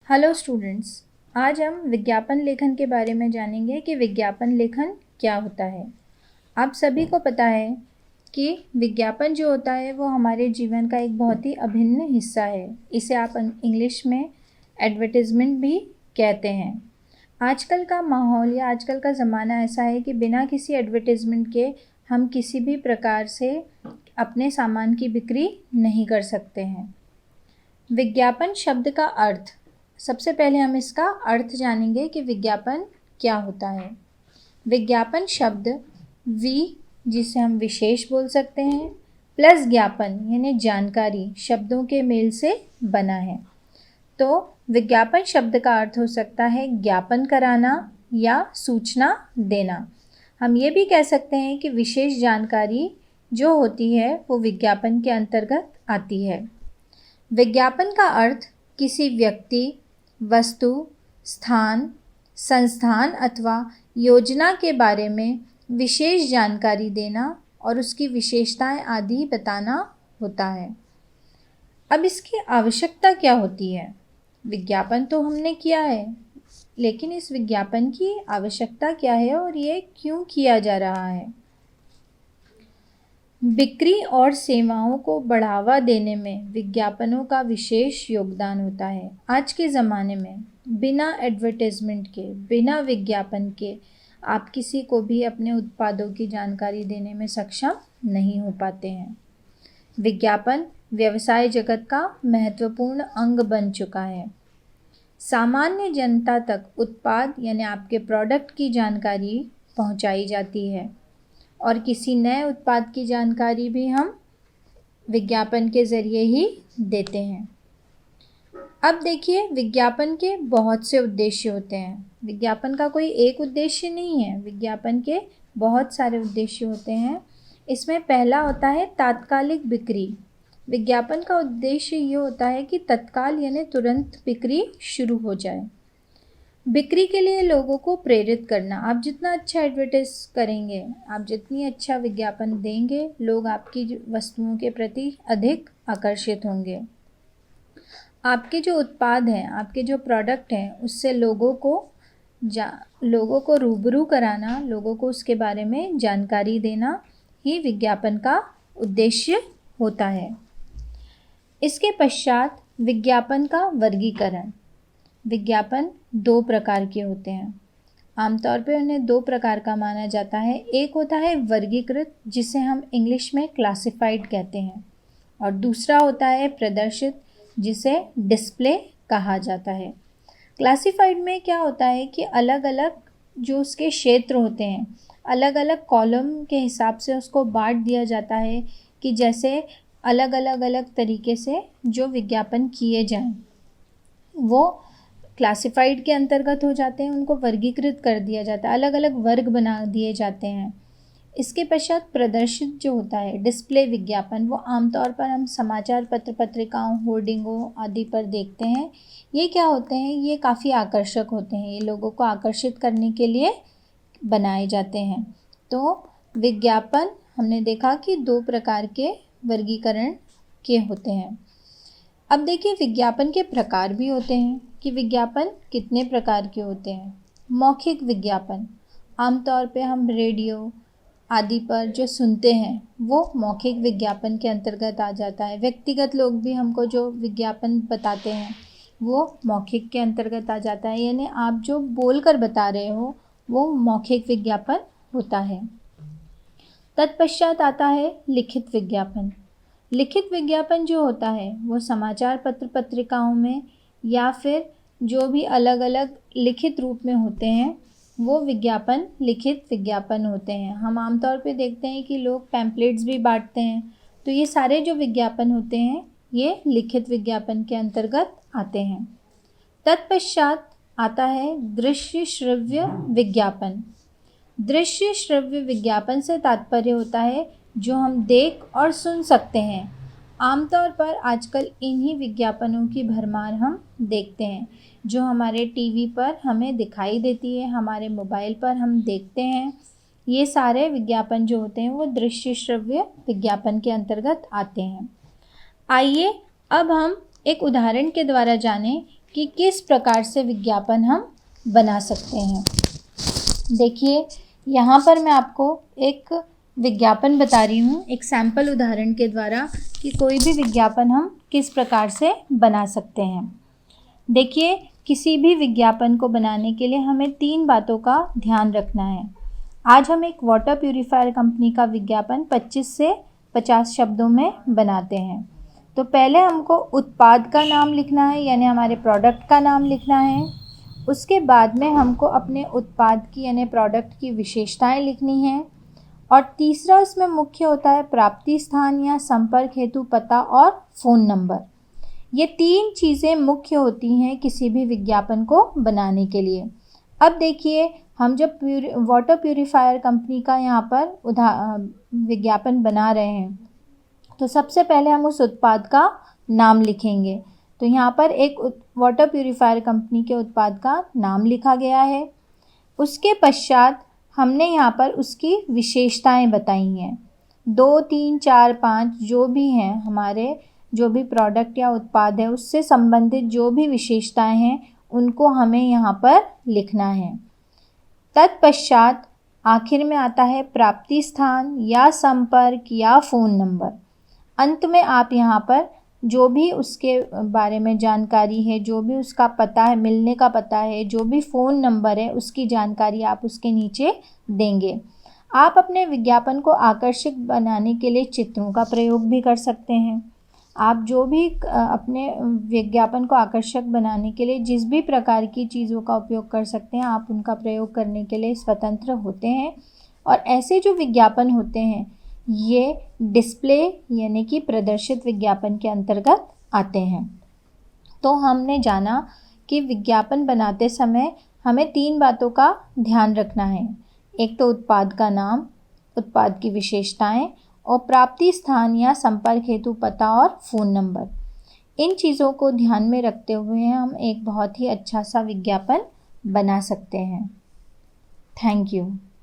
Hello students, आज हम विज्ञापन लेखन के बारे में जानेंगे कि विज्ञापन लेखन क्या होता है। आप सभी को पता है कि विज्ञापन जो होता है वो हमारे जीवन का एक बहुत ही अभिन्न हिस्सा है। इसे आप इंग्लिश में एडवर्टाइजमेंट भी कहते हैं। आजकल का माहौल या आजकल का ज़माना ऐसा है कि बिना किसी एडवर्टाइजमेंट के हम किसी भी प्रकार से अपने सामान की बिक्री नहीं कर सकते हैं। विज्ञापन शब्द का अर्थ, सबसे पहले हम इसका अर्थ जानेंगे कि विज्ञापन क्या होता है। विज्ञापन शब्द वि, जिसे हम विशेष बोल सकते हैं, प्लस ज्ञापन यानी जानकारी शब्दों के मेल से बना है। तो विज्ञापन शब्द का अर्थ हो सकता है ज्ञापन कराना या सूचना देना। हम ये भी कह सकते हैं कि विशेष जानकारी जो होती है वो विज्ञापन के अंतर्गत आती है। विज्ञापन का अर्थ किसी व्यक्ति, वस्तु, स्थान, संस्थान अथवा योजना के बारे में विशेष जानकारी देना और उसकी विशेषताएं आदि बताना होता है। अब इसकी आवश्यकता क्या होती है? विज्ञापन तो हमने किया है, लेकिन इस विज्ञापन की आवश्यकता क्या है और ये क्यों किया जा रहा है? बिक्री और सेवाओं को बढ़ावा देने में विज्ञापनों का विशेष योगदान होता है। आज के ज़माने में बिना एडवर्टाइजमेंट के, बिना विज्ञापन के आप किसी को भी अपने उत्पादों की जानकारी देने में सक्षम नहीं हो पाते हैं। विज्ञापन व्यवसाय जगत का महत्वपूर्ण अंग बन चुका है। सामान्य जनता तक उत्पाद यानी आपके प्रोडक्ट की जानकारी पहुंचाई जाती है और किसी नए उत्पाद की जानकारी भी हम विज्ञापन के ज़रिए ही देते हैं। अब देखिए, विज्ञापन के बहुत से उद्देश्य होते हैं। विज्ञापन का कोई एक उद्देश्य नहीं है, विज्ञापन के बहुत सारे उद्देश्य होते हैं। इसमें पहला होता है तात्कालिक बिक्री। विज्ञापन का उद्देश्य ये होता है कि तत्काल यानी तुरंत बिक्री शुरू हो जाए। बिक्री के लिए लोगों को प्रेरित करना। आप जितना अच्छा एडवर्टाइज करेंगे, आप जितनी अच्छा विज्ञापन देंगे, लोग आपकी वस्तुओं के प्रति अधिक आकर्षित होंगे। आपके जो उत्पाद हैं, आपके जो प्रोडक्ट हैं, उससे लोगों को रूबरू कराना, लोगों को उसके बारे में जानकारी देना ही विज्ञापन का उद्देश्य होता है। इसके पश्चात विज्ञापन का वर्गीकरण। विज्ञापन दो प्रकार के होते हैं। आमतौर पर उन्हें दो प्रकार का माना जाता है। एक होता है वर्गीकृत, जिसे हम इंग्लिश में क्लासिफाइड कहते हैं, और दूसरा होता है प्रदर्शित, जिसे डिस्प्ले कहा जाता है। क्लासिफाइड में क्या होता है कि अलग अलग जो उसके क्षेत्र होते हैं, अलग अलग कॉलम के हिसाब से उसको बांट दिया जाता है कि जैसे अलग अलग तरीके से जो विज्ञापन किए जाएं वो क्लासिफाइड के अंतर्गत हो जाते हैं। उनको वर्गीकृत कर दिया जाता है, अलग अलग वर्ग बना दिए जाते हैं। इसके पश्चात प्रदर्शित जो होता है, डिस्प्ले विज्ञापन, वो आमतौर पर हम समाचार पत्र पत्रिकाओं, होर्डिंगों आदि पर देखते हैं। ये क्या होते हैं? ये काफ़ी आकर्षक होते हैं, ये लोगों को आकर्षित करने के लिए बनाए जाते हैं। तो विज्ञापन हमने देखा कि दो प्रकार के वर्गीकरण के होते हैं। अब देखिए, विज्ञापन के प्रकार भी होते हैं कि विज्ञापन कितने प्रकार के होते हैं। मौखिक विज्ञापन, आमतौर पे हम रेडियो आदि पर जो सुनते हैं वो मौखिक विज्ञापन के अंतर्गत आ जाता है। व्यक्तिगत लोग भी हमको जो विज्ञापन बताते हैं वो मौखिक के अंतर्गत आ जाता है, यानी आप जो बोलकर बता रहे हो वो मौखिक विज्ञापन होता है। तत्पश्चात आता है लिखित विज्ञापन। लिखित विज्ञापन जो होता है वो समाचार पत्र पत्रिकाओं में या फिर जो भी अलग अलग लिखित रूप में होते हैं वो विज्ञापन लिखित विज्ञापन होते हैं। हम आमतौर पे देखते हैं कि लोग पैम्पलेट्स भी बांटते हैं, तो ये सारे जो विज्ञापन होते हैं ये लिखित विज्ञापन के अंतर्गत आते हैं। तत्पश्चात आता है दृश्य श्रव्य विज्ञापन। दृश्य श्रव्य विज्ञापन से तात्पर्य होता है जो हम देख और सुन सकते हैं। आमतौर पर आजकल इन्हीं विज्ञापनों की भरमार हम देखते हैं, जो हमारे टीवी पर हमें दिखाई देती है, हमारे मोबाइल पर हम देखते हैं। ये सारे विज्ञापन जो होते हैं वो दृश्य श्रव्य विज्ञापन के अंतर्गत आते हैं। आइए अब हम एक उदाहरण के द्वारा जानें कि किस प्रकार से विज्ञापन हम बना सकते हैं। देखिए, यहाँ पर मैं आपको एक विज्ञापन बता रही हूँ एक सैंपल उदाहरण के द्वारा कि कोई भी विज्ञापन हम किस प्रकार से बना सकते हैं। देखिए, किसी भी विज्ञापन को बनाने के लिए हमें 3 बातों का ध्यान रखना है। आज हम एक वाटर प्यूरीफायर कंपनी का विज्ञापन 25 से 50 शब्दों में बनाते हैं। तो पहले हमको उत्पाद का नाम लिखना है, यानी हमारे प्रोडक्ट का नाम लिखना है। उसके बाद में हमको अपने उत्पाद की यानी प्रोडक्ट की विशेषताएं लिखनी हैं। और तीसरा इसमें मुख्य होता है प्राप्ति स्थान या संपर्क हेतु पता और फ़ोन नंबर। ये 3 चीज़ें मुख्य होती हैं किसी भी विज्ञापन को बनाने के लिए। अब देखिए, हम जब वाटर प्यूरीफायर कंपनी का यहाँ पर विज्ञापन बना रहे हैं, तो सबसे पहले हम उस उत्पाद का नाम लिखेंगे। तो यहाँ पर एक वाटर प्यूरीफायर कंपनी के उत्पाद का नाम लिखा गया है। उसके पश्चात हमने यहाँ पर उसकी विशेषताएं बताई हैं। 2, 3, 4, 5 जो भी हैं, हमारे जो भी प्रोडक्ट या उत्पाद है उससे संबंधित जो भी विशेषताएं हैं उनको हमें यहाँ पर लिखना है। तत्पश्चात आखिर में आता है प्राप्ति स्थान या संपर्क या फ़ोन नंबर। अंत में आप यहाँ पर जो भी उसके बारे में जानकारी है, जो भी उसका पता है, मिलने का पता है, जो भी फ़ोन नंबर है, उसकी जानकारी आप उसके नीचे देंगे। आप अपने विज्ञापन को आकर्षक बनाने के लिए चित्रों का प्रयोग भी कर सकते हैं। आप जो भी अपने विज्ञापन को आकर्षक बनाने के लिए जिस भी प्रकार की चीज़ों का उपयोग कर सकते हैं, आप उनका प्रयोग करने के लिए स्वतंत्र होते हैं। और ऐसे जो विज्ञापन होते हैं ये डिस्प्ले यानी कि प्रदर्शित विज्ञापन के अंतर्गत आते हैं। तो हमने जाना कि विज्ञापन बनाते समय हमें 3 बातों का ध्यान रखना है। एक तो उत्पाद का नाम, उत्पाद की विशेषताएं और प्राप्ति स्थान या संपर्क हेतु पता और फ़ोन नंबर। इन चीज़ों को ध्यान में रखते हुए हम एक बहुत ही अच्छा सा विज्ञापन बना सकते हैं। Thank you.